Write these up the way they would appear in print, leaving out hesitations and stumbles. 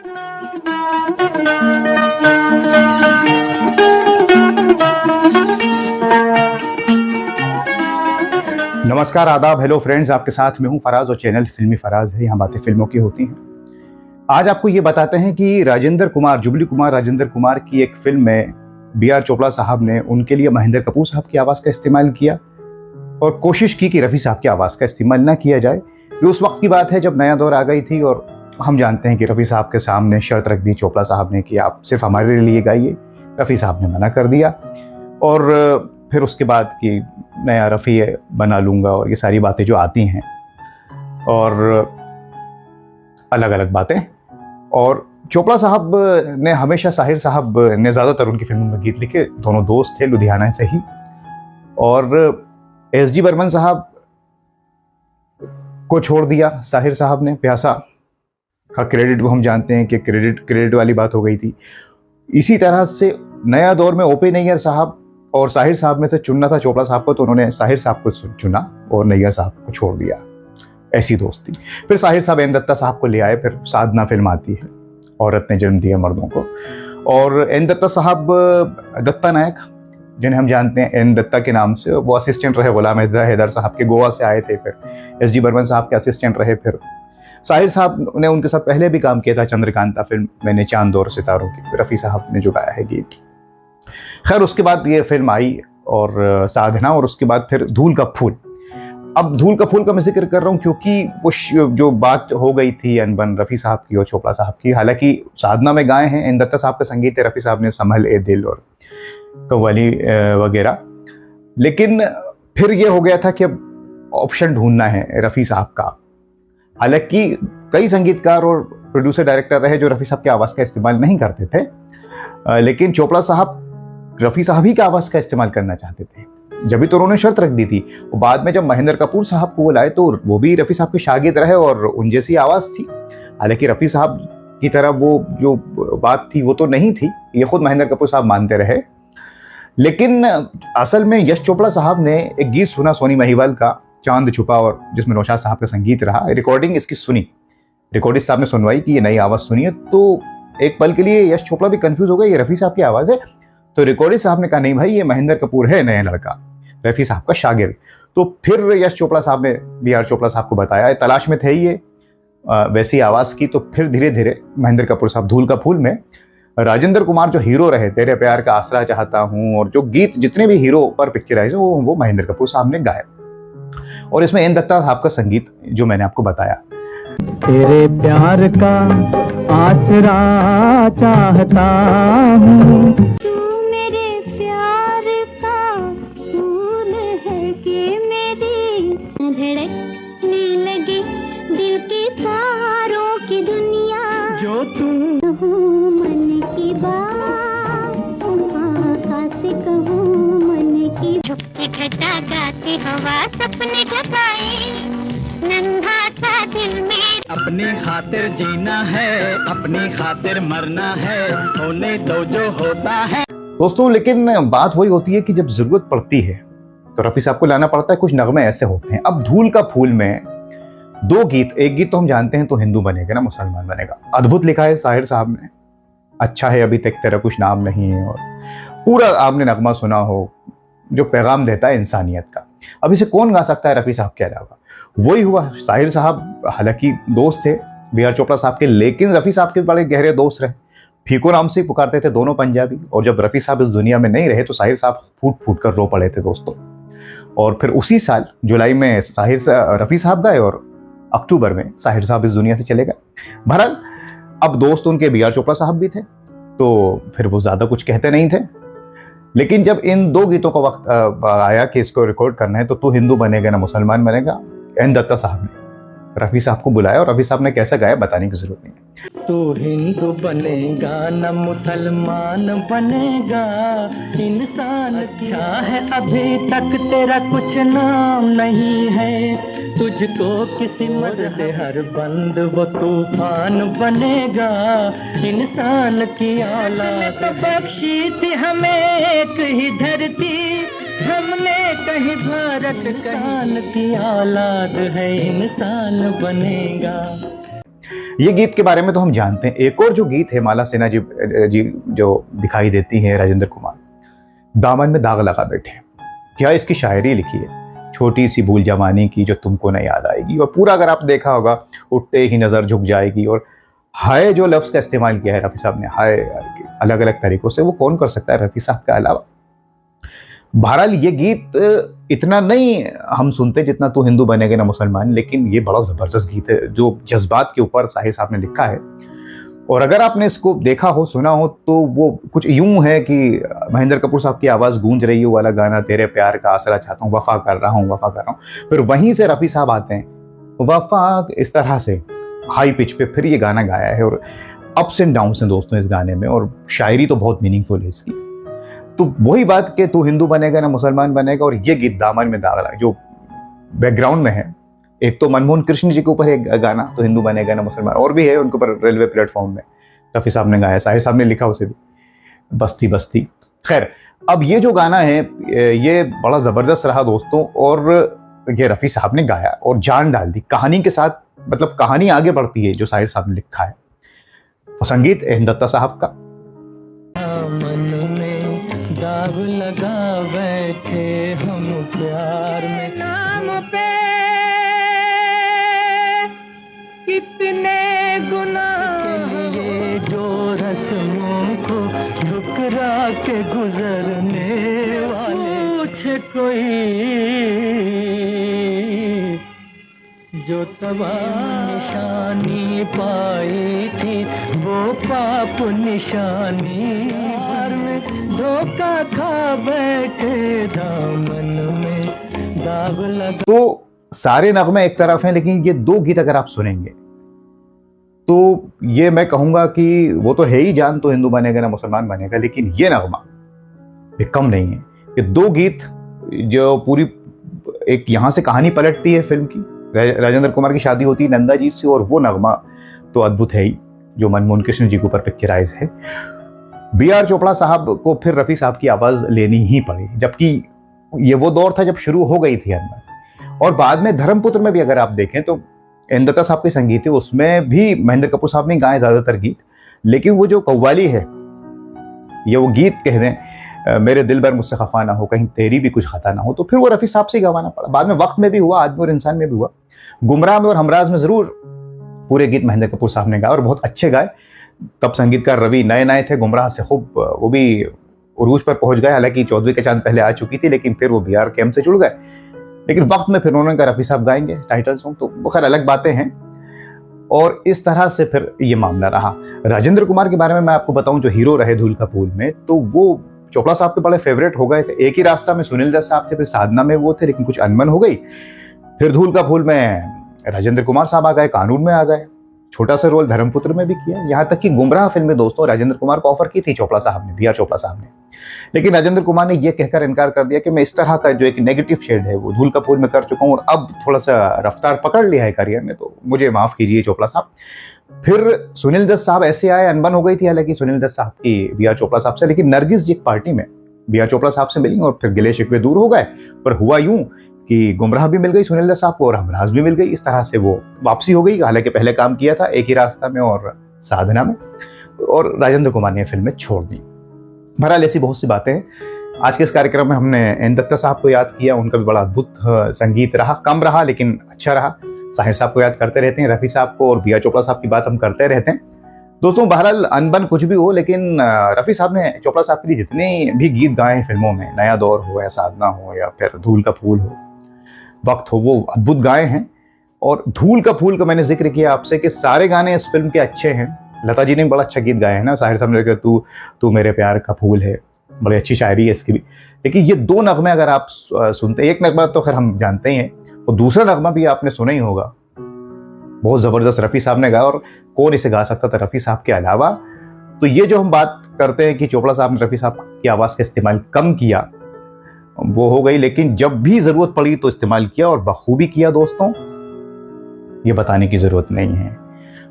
नमस्कार, आदाब, hello friends. आपके साथ मैं हूं फराज और चैनल फिल्मी फराज है। यहाँ बातें फिल्मों की होती हैं। आज आपको ये बताते हैं कि जुबली कुमार राजेंद्र कुमार की एक फिल्म में बी.आर. चोपड़ा साहब ने उनके लिए महेंद्र कपूर साहब की आवाज़ का इस्तेमाल किया और कोशिश की कि रफ़ी साहब की आवाज़ का इस्तेमाल ना किया जाए। ये उस वक्त की बात है जब नया दौर आ गई थी और हम जानते हैं कि रफ़ी साहब के सामने शर्त रख दी चोपड़ा साहब ने कि आप सिर्फ हमारे लिए गाइए। रफ़ी साहब ने मना कर दिया और फिर उसके बाद कि नया रफ़ी बना लूँगा और ये सारी बातें जो आती हैं और अलग अलग बातें। और चोपड़ा साहब ने हमेशा, साहिर साहब ने ज़्यादातर उनकी फिल्मों में गीत लिखे। दोनों दोस्त थे लुधियाना से ही। और एस.डी. बर्मन साहब को छोड़ दिया साहिर साहब ने। प्यासा का क्रेडिट वो हम जानते हैं कि क्रेडिट वाली बात हो गई थी। इसी तरह से नया दौर में O.P. नैयर साहब और साहिर साहब में से चुनना था चोपड़ा साहब को, तो उन्होंने साहिर साहब को चुना और नैयर साहब को छोड़ दिया। ऐसी दोस्ती। फिर साहिर साहब एन दत्ता साहब को ले आए। फिर साधना फिल्म आती है, औरत ने जन्म दिया मर्दों को। और एन दत्ता साहब, दत्ता नायक जिन्हें हम जानते हैं एन दत्ता के नाम से, वो असिस्टेंट रहे गुलाम हैदर साहब के। गोवा से आए थे। फिर एस.डी. बर्मन साहब के असिस्टेंट रहे। फिर साहिर साहब ने उनके साथ पहले भी काम किया था चंद्रकांता फिल्म मैंने चांद और सितारों की। रफ़ी साहब ने जो गाया है गीत। खैर, उसके बाद ये फिल्म आई और साधना, और उसके बाद फिर धूल का फूल। अब धूल का फूल का मैं जिक्र कर रहा हूँ क्योंकि वो जो बात हो गई थी अनबन रफ़ी साहब की और चोपड़ा साहब की। हालांकि साधना में गाए हैं एन दत्ता साहब का संगीत है, रफ़ी साहब ने संभल ए दिल और कव्वाली वगैरह। लेकिन फिर ये हो गया था कि अब ऑप्शन ढूंढना है रफ़ी साहब का। हालांकि कई संगीतकार और प्रोड्यूसर डायरेक्टर रहे जो रफ़ी साहब की आवाज़ का इस्तेमाल नहीं करते थे, लेकिन चोपड़ा साहब रफ़ी साहब ही की आवाज़ का इस्तेमाल करना चाहते थे। जब भी तो उन्होंने शर्त रख दी थी। बाद में जब महेंद्र कपूर साहब को बुलाए तो वो भी रफ़ी साहब के शागिर्द रहे और उन जैसी आवाज़ थी। हालांकि रफ़ी साहब की तरह वो जो बात थी वो तो नहीं थी, ये खुद महेंद्र कपूर साहब मानते रहे। लेकिन असल में यश चोपड़ा साहब ने एक गीत सुना सोनी महिवाल का, चांद छुपा, और जिसमें नौशाद साहब का संगीत रहा। रिकॉर्डिंग इसकी सुनी, रिकॉर्डिस्ट साहब ने सुनवाई कि ये नई आवाज़ सुनिए। तो एक पल के लिए यश चोपड़ा भी कंफ्यूज हो गए, ये रफ़ी साहब की आवाज़ है। तो रिकॉर्डिस्ट साहब ने कहा नहीं भाई, ये महेंद्र कपूर है, नया लड़का, रफ़ी साहब का शागिर्द। तो फिर यश चोपड़ा साहब ने बी.आर. चोपड़ा साहब को बताया, तलाश में थे ये वैसी आवाज़ की। तो फिर धीरे धीरे महेंद्र कपूर साहब धूल का फूल में, राजेंद्र कुमार जो हीरो रहे, तेरे प्यार का आसरा चाहता हूँ, और जो गीत जितने भी हीरो पर पिक्चराइज वो महेंद्र कपूर साहब ने गाए। और इसमें एन दत्ता साहब का संगीत जो मैंने आपको बताया। तेरे प्यार का आसरा चाहता हूँ, तू मेरे प्यार का फूल है कि मेरी धड़कने लगे दिल के तारों की दुनिया, जो तू कहूँ मन की बात, आँखों से कहूँ मन की। झुकती घटा गाती हवा सपने जगाए, नन्हा सा दिल में। अपनी खातिर जीना है, अपनी खातिर मरना है, होने दो जो होता है। दोस्तों, लेकिन बात वही होती है कि जब जरूरत पड़ती है तो रफ़ी साहब को लाना पड़ता है। कुछ नगमे ऐसे होते हैं। अब धूल का फूल में दो गीत, एक गीत तो हम जानते हैं तो हिंदू बनेगा ना मुसलमान बनेगा, अद्भुत लिखा है साहिर साहब ने। अच्छा है अभी तक तेरा कुछ नाम नहीं है, और पूरा आपने नगमा सुना हो जो पैगाम देता है इंसानियत का। अब इसे कौन गा सकता है रफ़ी साहब के अलावा? वही हुआ। साहिर साहब हालांकि दोस्त थे बी.आर. चोपड़ा साहब के, लेकिन रफ़ी साहब के बड़े गहरे दोस्त रहे। फीको नाम से पुकारते थे दोनों पंजाबी। और जब रफ़ी साहब इस दुनिया में नहीं रहे तो साहिर साहब फूट फूट कर रो पड़े थे दोस्तों। और फिर उसी साल जुलाई में रफ़ी साहब गए और अक्टूबर में साहिर साहब इस दुनिया से चले गए। बहरहाल, अब दोस्त उनके बी.आर. चोपड़ा साहब भी थे, तो फिर वो ज़्यादा कुछ कहते नहीं थे। लेकिन जब इन दो गीतों का वक्त आया कि इसको रिकॉर्ड करना है, तो तू हिंदू बनेगा ना मुसलमान बनेगा, एन दत्ता साहब ने रफ़ी साहब को बुलाया और रफ़ी साहब ने कैसे गाया बताने की जरूरत नहीं है। तू हिंदू बनेगा न मुसलमान बनेगा, इंसान क्या है अभी तक तेरा कुछ नाम नहीं है, तुझको किसी मर्द हर बंद वो तूफान बनेगा, इंसान की औलाद बख्शी थी हमें एक ही धरती, हमने कहीं भारत इंसान की औलाद है, इंसान बनेगा। ये गीत के बारे में तो हम जानते हैं। एक और जो गीत है माला सिन्हा जी जो दिखाई देती है राजेंद्र कुमार, दामन में दाग लगा बैठे, क्या इसकी शायरी लिखी है, छोटी सी भूल जवानी की जो तुमको न याद आएगी। और पूरा अगर आप देखा होगा, उठते ही नजर झुक जाएगी, और हाय जो लफ्ज का इस्तेमाल किया है रफ़ी साहब ने, हाय अलग अलग तरीकों से, वो कौन कर सकता है रफ़ी साहब के अलावा। बहरहाल ये गीत इतना नहीं हम सुनते जितना तू हिंदू बनेगा ना मुसलमान, लेकिन ये बड़ा जबरदस्त गीत है जो जज्बात के ऊपर साहिर साहब ने लिखा है। और अगर आपने इसको देखा हो, सुना हो, तो वो कुछ यूं है कि महेंद्र कपूर साहब की आवाज़ गूंज रही है, वाला गाना, तेरे प्यार का आसरा चाहता हूँ, वफा कर रहा हूँ, वफा कर रहा हूँ। फिर वहीं से रफ़ी साहब आते हैं, वफा, इस तरह से हाई पिच पे फिर ये गाना गाया है। और अप्स एंड डाउन्स हैं दोस्तों इस गाने में, और शायरी तो बहुत मीनिंगफुल है इसकी। तो वही बात कि तू हिंदू बनेगा ना मुसलमान बनेगा, और ये गीत दामन में दाग लगा जो बैकग्राउंड में है। एक तो मनमोहन कृष्ण जी के ऊपर एक गाना, तो हिंदू बनेगा ना मुसलमान, और भी है उनके ऊपर रेलवे प्लेटफॉर्म में रफ़ी साहब ने गाया, साहिर साहब ने लिखा उसे भी, बस्ती बस्ती। खैर, अब ये जो गाना है ये बड़ा ज़बरदस्त रहा दोस्तों, और ये रफ़ी साहब ने गाया और जान डाल दी कहानी के साथ, मतलब कहानी आगे बढ़ती है जो साहिर साहब ने लिखा है। और संगीत एहन दत्ता साहब का। मन में दाग लगा बैठे हम प्यार में, नाम पे कितने गुनाह के लिए जो रस्मों को ठुकरा के गुजरने वाले, पूछे कोई जो तबाह निशानी पाई थी, वो पाप निशानी भर में धोखा खा बैठे, दामन में दाग लगा। तो सारे नगमे एक तरफ हैं, लेकिन ये दो गीत अगर आप सुनेंगे तो ये मैं कहूंगा कि वो तो है ही जान तो हिंदू बनेगा ना मुसलमान बनेगा, लेकिन ये नगमा भी कम नहीं है। ये दो गीत जो पूरी एक यहां से कहानी पलटती है फिल्म की, राजेंद्र कुमार की शादी होती है नंदा जी से, और वो नगमा तो अद्भुत है ही जो मनमोहन कृष्ण जी के ऊपर पिक्चराइज है। B.R. चोपड़ा साहब को फिर रफ़ी साहब की आवाज लेनी ही पड़ी, जबकि ये वो दौर था जब शुरू हो गई थी अनबन। और बाद में धर्मपुत्र में भी अगर आप देखें तो एहन दत्ता साहब के संगीत है, उसमें भी महेंद्र कपूर साहब ने गाए ज्यादातर गीत, लेकिन वो जो कव्वाली है, ये वो गीत कह दें, मेरे दिल भर मुझसे खफा ना हो, कहीं तेरी भी कुछ खता ना हो, तो फिर वो रफ़ी साहब से गवाना पड़ा। बाद में वक्त में भी हुआ, आदमी और इंसान में भी हुआ, गुमराह में और हमराज में जरूर पूरे गीत महेंद्र कपूर साहब ने गाए और बहुत अच्छे गाए। तब संगीतकार रवि नए थे, गुमराह से खूब वो भी उरूज पर पहुंच गए, हालांकि चौधरी के चांद पहले आ चुकी थी, लेकिन फिर वो B.R. कैंप से जुड़ गए। लेकिन वक्त में फिर उन्होंने कहा रफ़ी साहब गाएंगे टाइटल सॉन्ग, तो वो खैर अलग बातें हैं। और इस तरह से फिर ये मामला रहा। राजेंद्र कुमार के बारे में मैं आपको बताऊं, जो हीरो रहे धूल का फूल में, तो वो चोपड़ा साहब के बड़े फेवरेट हो गए थे। एक ही रास्ता में सुनील दत्त साहब थे, फिर साधना में वो थे, लेकिन कुछ अनबन हो गई। फिर धूल का फूल में राजेंद्र कुमार साहब आ गए, कानून में आ गए, छोटा सा रोल धर्मपुत्र में भी किया। यहाँ तक कि गुमराह फिल्म में दोस्तों राजेंद्र कुमार को ऑफर की थी चोपड़ा साहब ने, B.R. चोपड़ा साहब ने, लेकिन राजेंद्र कुमार ने यह कहकर इनकार कर दिया कि मैं इस तरह का जो एक नेगेटिव शेड है वो धूल का फूल में कर चुका हूं, और अब थोड़ा सा रफ्तार पकड़ लिया है करियर में, तो मुझे माफ कीजिए चोपड़ा साहब। फिर सुनील दत्त साहब ऐसे आए, अनबन हो गई थी हालांकि सुनील दत्त साहब की B.R. चोपड़ा साहब से, लेकिन नरगिस जी एक पार्टी में B.R. चोपड़ा साहब से मिली और फिर गिले शिकवे दूर हो गए। पर हुआ यूं कि गुमराह भी मिल गई सुनील दत्त साहब को और हमराज भी मिल गई। इस तरह से वो वापसी हो गई। हालांकि पहले काम किया था एक ही रास्ता में और साधना में, और राजेंद्र कुमार ने फिल्म में छोड़ दी। बहरहाल ऐसी बहुत सी बातें हैं। आज के इस कार्यक्रम में हमने एहन दत्ता साहब को याद किया, उनका भी बड़ा अद्भुत संगीत रहा, कम रहा लेकिन अच्छा रहा। साहिर साहब को याद करते रहते हैं, रफ़ी साहब को, और B.R. चोपड़ा साहब की बात हम करते रहते हैं दोस्तों। बहरहाल अनबन कुछ भी हो, लेकिन रफ़ी साहब ने चोपड़ा साहब के लिए जितने भी गीत गाए हैं फिल्मों में, नया दौर हो या साधना हो या फिर धूल का फूल हो, वक्त हो, वो अद्भुत गाए हैं। और धूल का फूल का मैंने जिक्र किया आपसे कि सारे गाने इस फिल्म के अच्छे हैं। लता जी ने बड़ा अच्छा गीत गाया है ना, साहिर साहब ने तू मेरे प्यार का फूल है, बड़ी अच्छी शायरी है इसकी भी। लेकिन ये दो नगमे अगर आप सुनते, एक नगमा तो खैर हम जानते ही हैं, और दूसरा नगमा भी आपने सुना ही होगा, बहुत जबरदस्त रफ़ी साहब ने गाया, और कौन इसे गा सकता था रफ़ी साहब के अलावा। तो ये जो हम बात करते हैं कि चोपड़ा साहब ने रफ़ी साहब की आवाज़ का इस्तेमाल कम किया, वो हो गई, लेकिन जब भी जरूरत पड़ी तो इस्तेमाल किया और बखूबी किया दोस्तों, ये बताने की जरूरत नहीं है।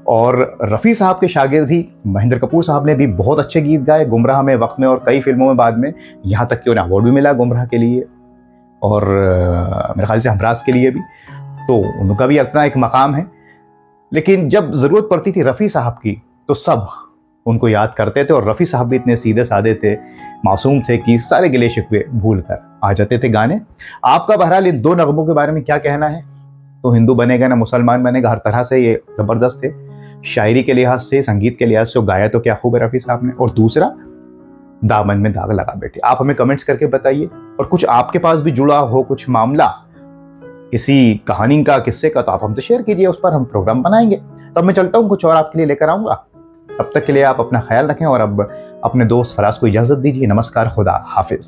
और रफ़ी साहब के शागिर्द ही महेंद्र कपूर साहब ने भी बहुत अच्छे गीत गाए, गुमराह में, वक्त में और कई फिल्मों में बाद में, यहाँ तक कि उन्हें अवार्ड भी मिला गुमराह के लिए और मेरे ख्याल से हमराज के लिए भी, तो उनका भी अपना एक मकाम है। लेकिन जब जरूरत पड़ती थी रफ़ी साहब की तो सब उनको याद करते थे, और रफ़ी साहब भी इतने सीधे साधे थे, मासूम थे कि सारे गिले शिकवे भूल कर आ जाते थे गाने। आपका बहरहाल इन दो नगमों के बारे में क्या कहना है? तो हिंदू बनेगा ना मुसलमान बनेगा, हर तरह से ये जबरदस्त थे। शायरी के लिहाज से, संगीत के लिहाज से गाया तो क्या खूब है रफ़ी साहब ने। और दूसरा, दामन में दाग लगा बैठे। आप हमें कमेंट्स करके बताइए, और कुछ आपके पास भी जुड़ा हो कुछ मामला किसी कहानी का, किस्से का, तो आप हमसे शेयर कीजिए, उस पर हम प्रोग्राम बनाएंगे। तब मैं चलता हूँ, कुछ और आपके लिए लेकर आऊंगा। तब तक के लिए आप अपना ख्याल रखें, और अब अपने दोस्त फराज को इजाजत दीजिए। नमस्कार, खुदा हाफिज।